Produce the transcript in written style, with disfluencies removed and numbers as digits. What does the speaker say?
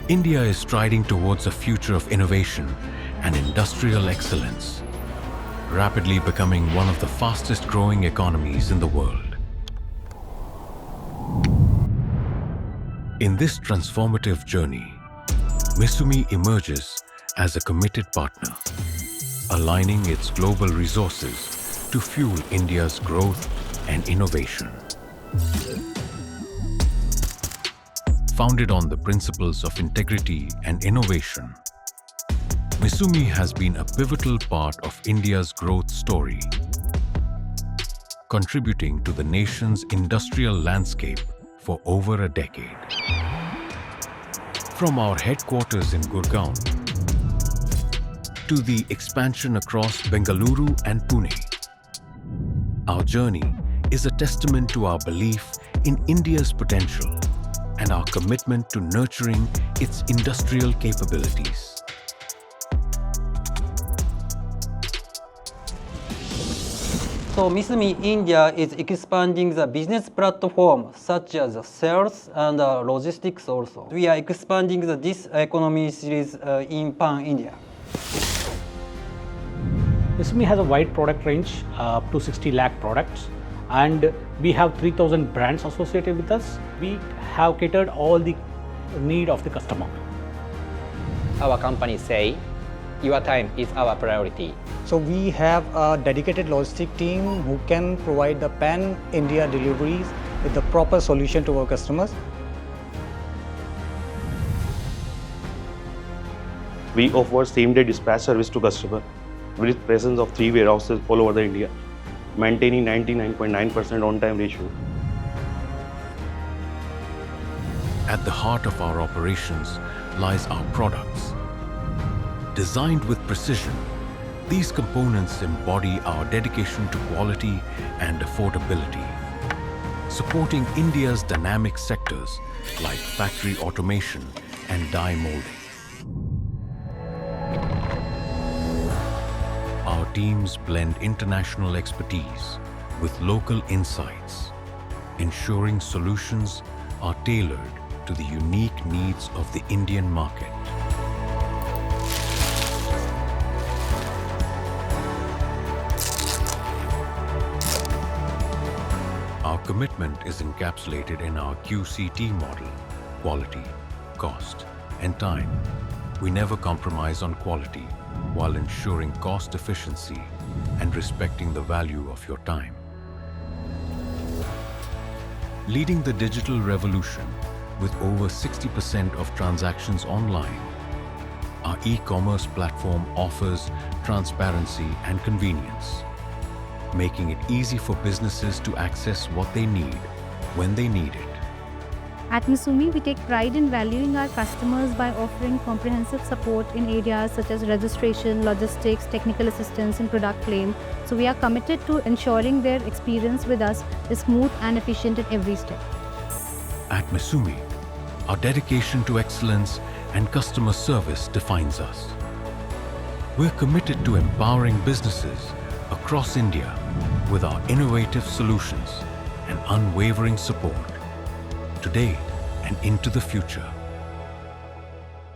India is striding towards a future of innovation and industrial excellence, rapidly becoming one of the fastest growing economies in the world. In this transformative journey, MISUMI emerges as a committed partner, aligning its global resources to fuel India's growth and innovation. Founded on the principles of integrity and innovation, MISUMI has been a pivotal part of India's growth story, contributing to the nation's industrial landscape for over a decade. From our headquarters in Gurgaon to the expansion across Bengaluru and Pune, our journey is a testament to our belief in India's potential and our commitment to nurturing its industrial capabilities. So MISUMI India is expanding the business platform such as sales and logistics also. We are expanding this economy series in Pan-India. MISUMI has a wide product range, up to 60 lakh products, and we have 3,000 brands associated with us. We have catered all the need of the customer. Our company say, your time is our priority. So we have a dedicated logistic team who can provide the pan-India deliveries with the proper solution to our customers. We offer same-day dispatch service to customer with presence of 3 warehouses all over the India, maintaining 99.9% on-time ratio. At the heart of our operations lies our products. Designed with precision, these components embody our dedication to quality and affordability, supporting India's dynamic sectors like factory automation and die molding. Our teams blend international expertise with local insights, ensuring solutions are tailored to the unique needs of the Indian market. Our commitment is encapsulated in our QCT model: quality, cost, and time. We never compromise on quality while ensuring cost efficiency and respecting the value of your time. Leading the digital revolution with over 60% of transactions online, our e-commerce platform offers transparency and convenience, making it easy for businesses to access what they need when they need it. At MISUMI, we take pride in valuing our customers by offering comprehensive support in areas such as registration, logistics, technical assistance, and product claim. So we are committed to ensuring their experience with us is smooth and efficient at every step. At MISUMI, our dedication to excellence and customer service defines us. We're committed to empowering businesses across India with our innovative solutions and unwavering support, today and into the future.